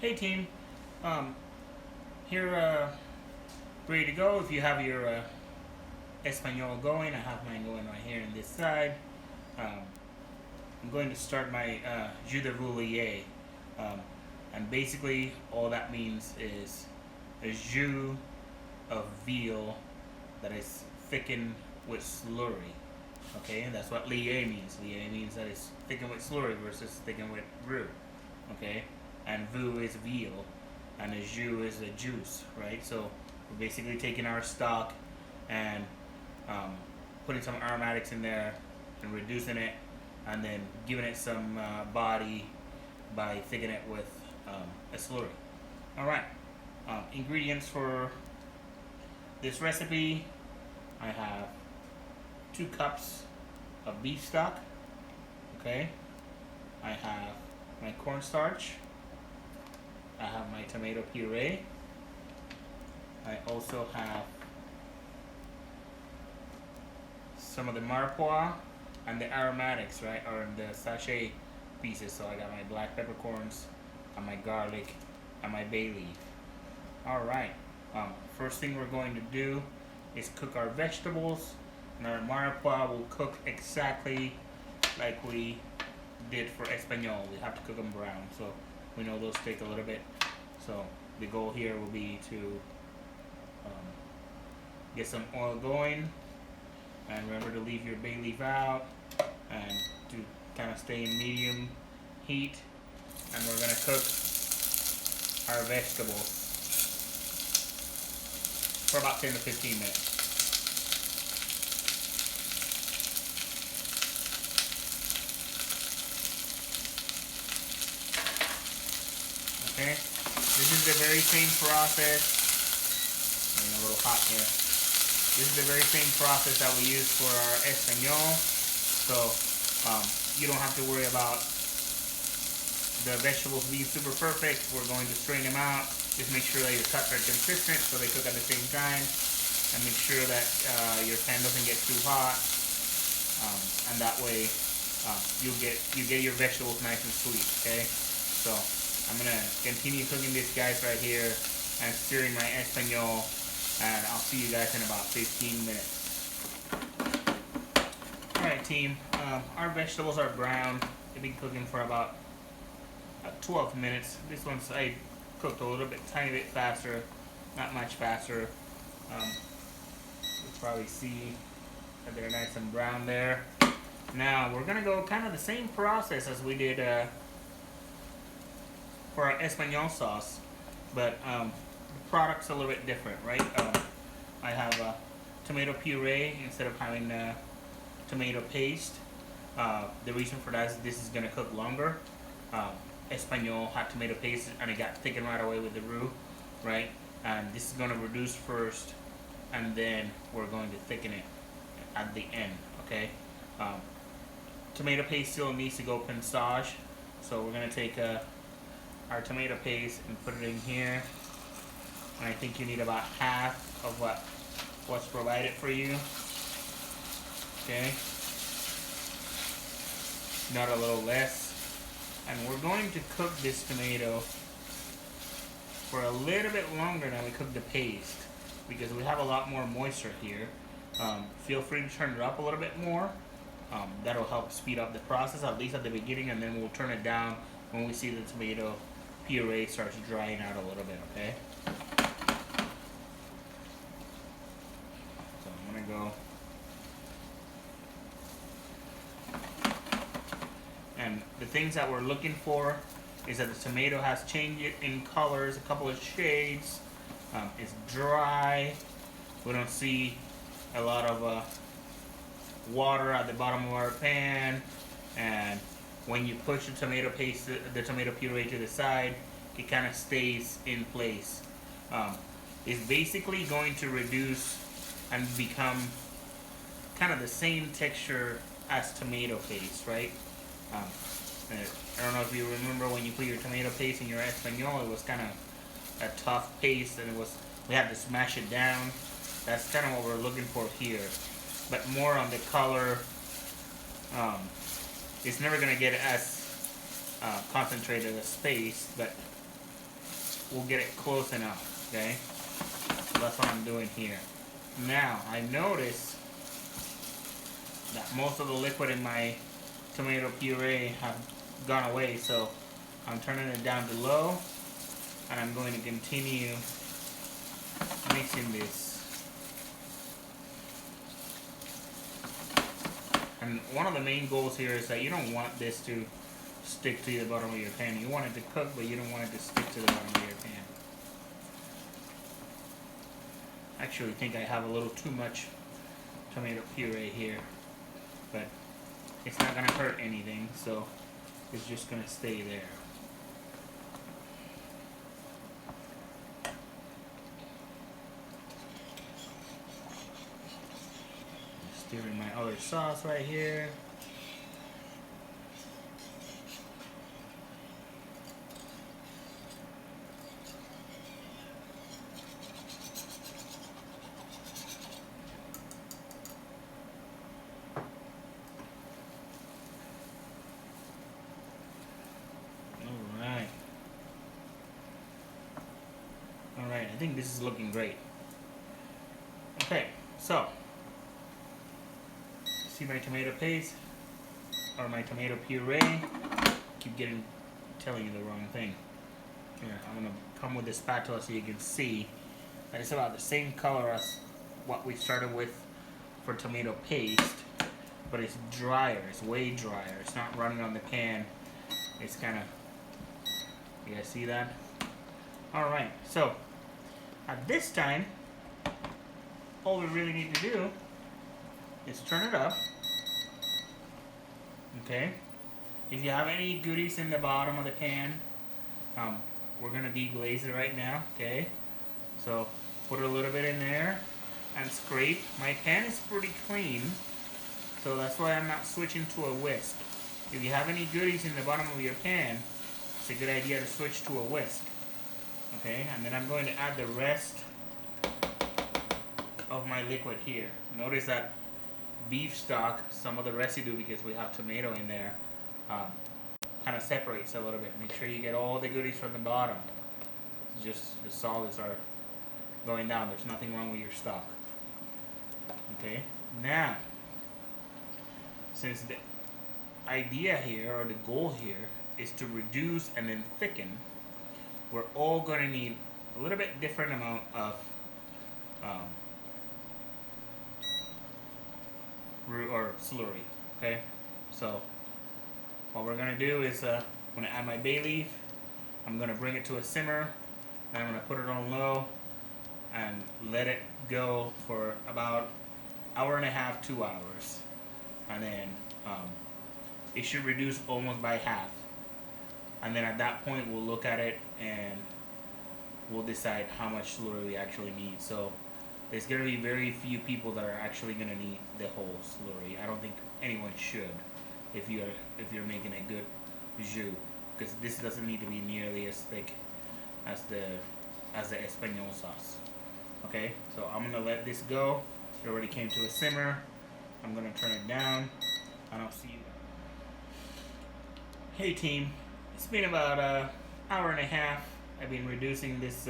Hey team, um, here ready to go. If you have your Espanol going, I have mine going right here on this side. Um, I'm going to start my jus de voulier, um, and basically all that means is a jus of veal that is thickened with slurry. Okay, and that's what lier means. Lier means that it's thickened with slurry versus thickened with roux. Okay, and vou is veal, and a jus is a juice, right? So we're basically taking our stock and um, putting some aromatics in there and reducing it, and then giving it some body by thickening it with a slurry. All right, ingredients for this recipe: I have 2 cups of beef stock. Okay, I have my cornstarch. I have my tomato puree. I also have some of the mirepoix and the aromatics, right, or in the sachet pieces. So I got my black peppercorns and my garlic and my bay leaf. All right. First thing we're going to do is cook our vegetables, and our mirepoix will cook exactly like we did for Espanol. We have to cook them brown, so we know those take a little bit. So the goal here will be to get some oil going, and remember to leave your bay leaf out, and to kind of stay in medium heat. And we're gonna cook our vegetables for about 10 to 15 minutes. Okay, this is the very same process. Getting a little hot here. This is the very same process that we use for our Espanol. So you don't have to worry about the vegetables being super perfect. We're going to strain them out. Just make sure that your cuts are consistent so they cook at the same time, and make sure that your pan doesn't get too hot. And that way you get your vegetables nice and sweet. Okay, so I'm gonna continue cooking these guys right here and stirring my Espanol, and I'll see you guys in about 15 minutes. Alright team, our vegetables are brown. They've been cooking for about 12 minutes. This one's I cooked a little bit, tiny bit faster, not much faster. You'll probably see that they're nice and brown there. Now we're gonna go kind of the same process as we did for our Espanol sauce, but the product's a little bit different, right? I have tomato puree instead of having tomato paste. The reason for that is this is gonna cook longer. Espanol had tomato paste and it got thickened right away with the roux, right? And this is gonna reduce first, and then we're going to thicken it at the end, okay? Tomato paste still needs to go pensage, so we're gonna take our tomato paste and put it in here, and I think you need about half of what's provided for you. Okay, not a little less. And we're going to cook this tomato for a little bit longer than we cook the paste, because we have a lot more moisture here. Feel free to turn it up a little bit more. That'll help speed up the process, at least at the beginning, and then we'll turn it down when we see the tomato puree starts drying out a little bit, okay? So I'm gonna go. And the things that we're looking for is that the tomato has changed in colors, a couple of shades. It's dry. We don't see a lot of water at the bottom of our pan, and when you push the tomato paste, the tomato puree to the side, it kind of stays in place. It's basically going to reduce and become kind of the same texture as tomato paste, right? I don't know if you remember when you put your tomato paste in your Espanol, it was kind of a tough paste, and we had to smash it down. That's kind of what we're looking for here, but more on the color. It's never going to get as concentrated as paste, but we'll get it close enough, okay? So that's what I'm doing here. Now, I notice that most of the liquid in my tomato puree have gone away, so I'm turning it down to low, and I'm going to continue mixing this. And one of the main goals here is that you don't want this to stick to the bottom of your pan. You want it to cook, but you don't want it to stick to the bottom of your pan. I actually think I have a little too much tomato puree here, but it's not going to hurt anything, so it's just going to stay there. Stirring my other sauce right here. Alright, I think this is looking great. Okay, so see my tomato paste or my tomato puree. Keep telling you the wrong thing. Here, I'm gonna come with this spatula so you can see that it's about the same color as what we started with for tomato paste, but it's drier. It's way drier. It's not running on the pan. It's kind of, you guys see that? All right. So at this time, all we really need to do is turn it up. Okay. If you have any goodies in the bottom of the pan, we're gonna deglaze it right now. Okay. So put a little bit in there and scrape. My pan is pretty clean, so that's why I'm not switching to a whisk. If you have any goodies in the bottom of your pan, it's a good idea to switch to a whisk. Okay, and then I'm going to add the rest of my liquid here. Notice that beef stock, some of the residue, because we have tomato in there, kind of separates a little bit. Make sure you get all the goodies from the bottom. Just the solids are going down. There's nothing wrong with your stock. Okay, now, since the idea here, or the goal here, is to reduce and then thicken, we're all going to need a little bit different amount of roux or slurry. Okay, so what we're going to do is I'm going to add my bay leaf. I'm going to bring it to a simmer, and I'm going to put it on low and let it go for about hour and a half, 2 hours, and then it should reduce almost by half. And then at that point, we'll look at it and we'll decide how much slurry we actually need. So there's going to be very few people that are actually going to need the whole slurry. I don't think anyone should if you're making a good jus, because this doesn't need to be nearly as thick as the Espanol sauce. Okay, so I'm going to let this go. It already came to a simmer. I'm going to turn it down, and I'll see you. Hey team, it's been about an hour and a half. I've been reducing this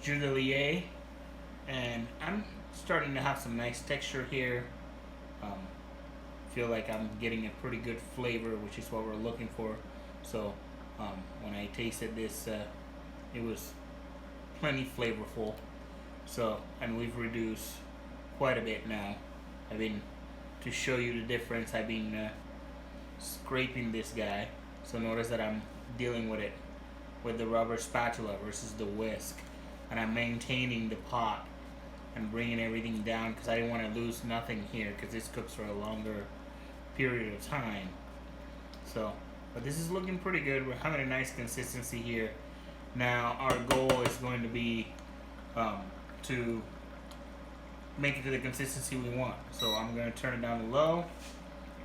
jus de lier, and I'm starting to have some nice texture here. Feel like I'm getting a pretty good flavor, which is what we're looking for. So when I tasted this, it was plenty flavorful. So, and we've reduced quite a bit now. To show you the difference, I've been scraping this guy. So notice that I'm dealing with it with the rubber spatula versus the whisk, and I'm maintaining the pot and bringing everything down because I didn't want to lose nothing here, because this cooks for a longer period of time. So, but this is looking pretty good. We're having a nice consistency here. Now our goal is going to be to make it to the consistency we want. So I'm going to turn it down to low.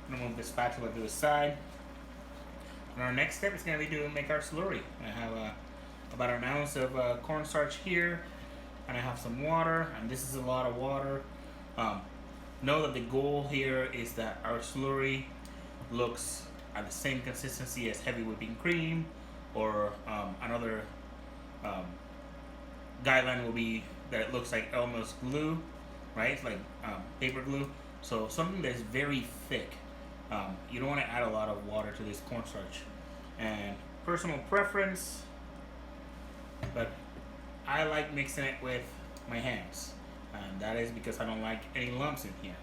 I'm going to move the spatula to the side. And our next step is going to be to make our slurry. I have about an ounce of cornstarch here, and I have some water, and this is a lot of water. Know that the goal here is that our slurry looks at the same consistency as heavy whipping cream or another um, guideline will be that it looks like Elmer's glue, right? Like paper glue. So something that's very thick. You don't want to add a lot of water to this cornstarch. And personal preference, but I like mixing it with my hands. And that is because I don't like any lumps in here.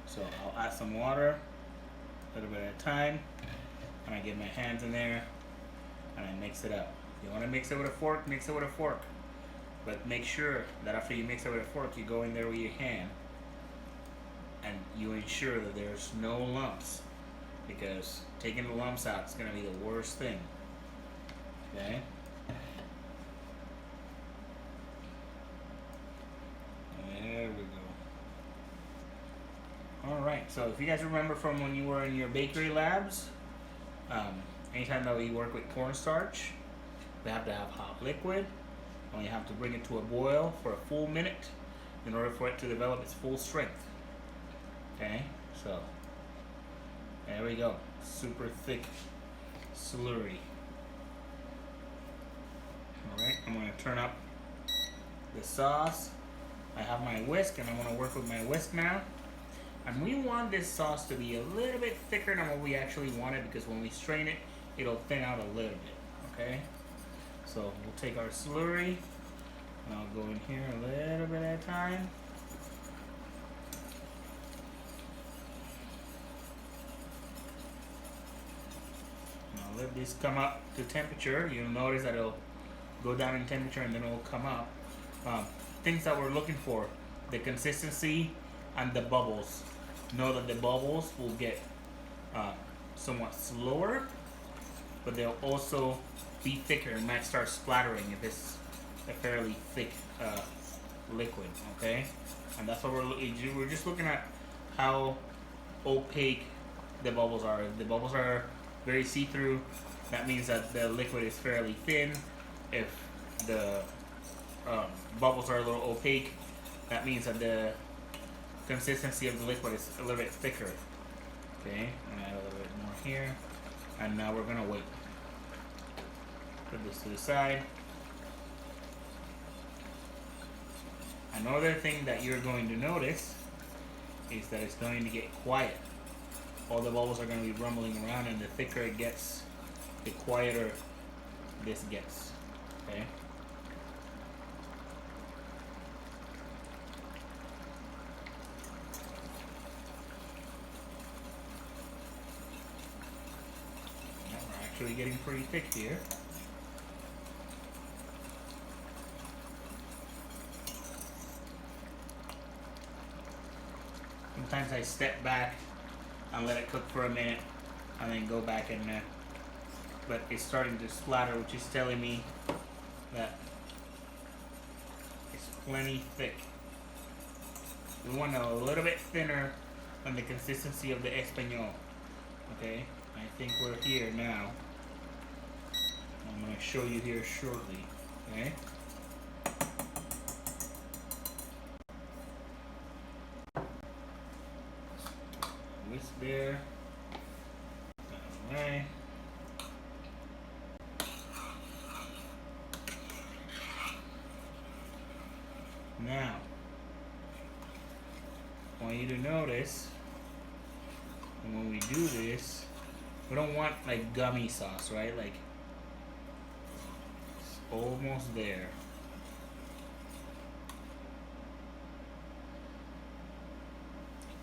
So I'll add some water, a little bit at a time, and I get my hands in there, and I mix it up. If you want to mix it with a fork, mix it with a fork. But make sure that after you mix it with a fork, you go in there with your hand, and you ensure that there's no lumps, because taking the lumps out is going to be the worst thing. Okay? There we go. Alright, so if you guys remember from when you were in your bakery labs, anytime that we work with cornstarch, we have to have hot liquid, and we have to bring it to a boil for a full minute in order for it to develop its full strength. Okay, so there we go. Super thick slurry. Alright, I'm going to turn up the sauce. I have my whisk, and I'm going to work with my whisk now. And we want this sauce to be a little bit thicker than what we actually want it, because when we strain it, it'll thin out a little bit. Okay? So we'll take our slurry, and I'll go in here a little bit at a time. And I'll let this come up to temperature. You'll notice that it'll go down in temperature and then it'll come up. Things that we're looking for: the consistency and the bubbles. Know that the bubbles will get somewhat slower, but they'll also be thicker and might start splattering if it's a fairly thick liquid. Okay, and that's what we're just looking at how opaque the bubbles are. If the bubbles are very see-through, that means that the liquid is fairly thin. If the bubbles are a little opaque, that means that the consistency of the liquid is a little bit thicker. Okay, I'm gonna add a little bit more here, and now we're gonna wait. Put this to the side. Another thing that you're going to notice is that it's going to get quiet. All the bubbles are going to be rumbling around, and the thicker it gets, the quieter this gets. Okay. Now we're actually getting pretty thick here. Sometimes I step back and let it cook for a minute, and then go back in there. But it's starting to splatter, which is telling me that it's plenty thick. We want it a little bit thinner than the consistency of the Español. Okay, I think we're here now. I'm going to show you here shortly. Okay. Whisk there. Alright. Now, I want you to notice, and when we do this, we don't want like gummy sauce, right? Like, it's almost there.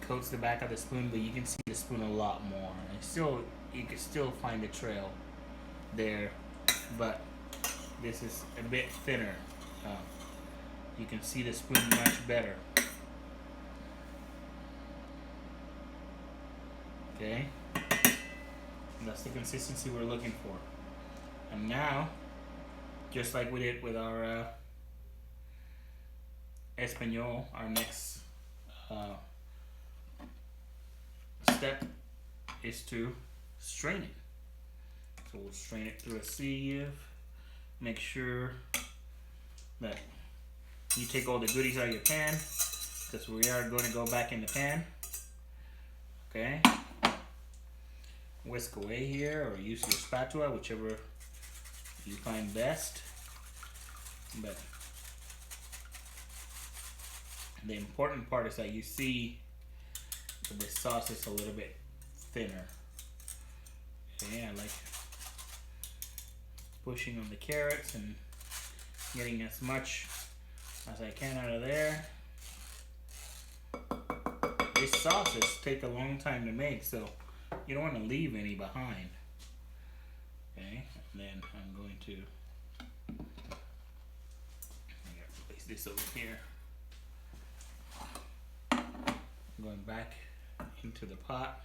Coats the back of the spoon, but you can see the spoon a lot more. And still, you can still find the trail there, but this is a bit thinner. You can see the spoon much better. Okay, and that's the consistency we're looking for. And now, just like we did with our Español, our next step is to strain it. So we'll strain it through a sieve. Make sure that you take all the goodies out of your pan, because we are going to go back in the pan. Okay. Whisk away here, or use your spatula, whichever you find best. But the important part is that you see that the sauce is a little bit thinner. Okay, I like pushing on the carrots and getting as much as I can out of there. These sauces take a long time to make, so you don't want to leave any behind. Okay, and then I'm going to place this over here. I'm going back into the pot.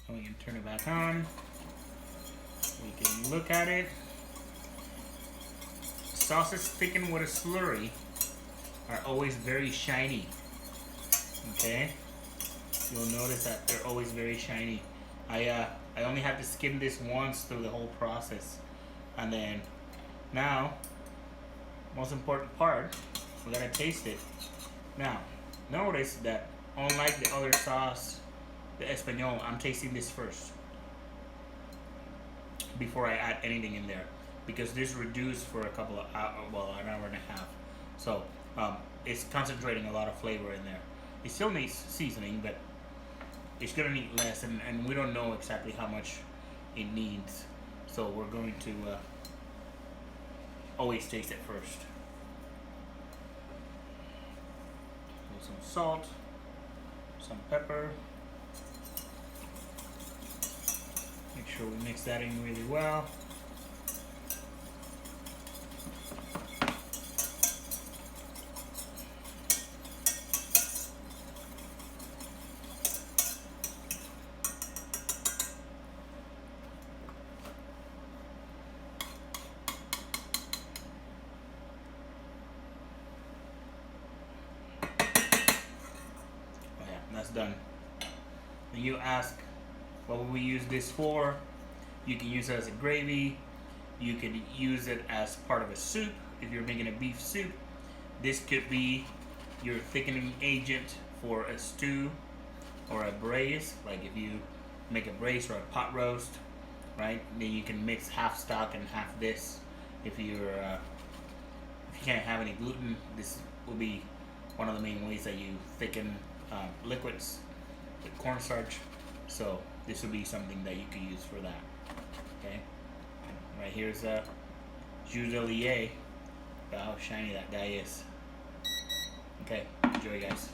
We can turn it back on. We can look at it. Sauces thickened with a slurry are always very shiny. Okay? You'll notice that they're always very shiny. I only had to skim this once through the whole process. And then now, most important part, we gotta taste it. Now, notice that unlike the other sauce, the Espanol, I'm tasting this first before I add anything in there, because this reduced for a couple of hours, well, an hour and a half. So it's concentrating a lot of flavor in there. It still needs seasoning, but it's gonna need less, and we don't know exactly how much it needs. So we're going to always taste it first. With some salt, some pepper. Make sure we mix that in really well. Oh yeah, that's done. And you ask, what will we use this for? You can use it as a gravy. You can use it as part of a soup if you're making a beef soup. This could be your thickening agent for a stew or a braise. Like if you make a braise or a pot roast, right? Then you can mix half stock and half this. If you can't have any gluten, this will be one of the main ways that you thicken liquids with cornstarch. So this would be something that you could use for that. Okay, right here's jus de lier. Look how shiny that guy is. Okay, enjoy, guys.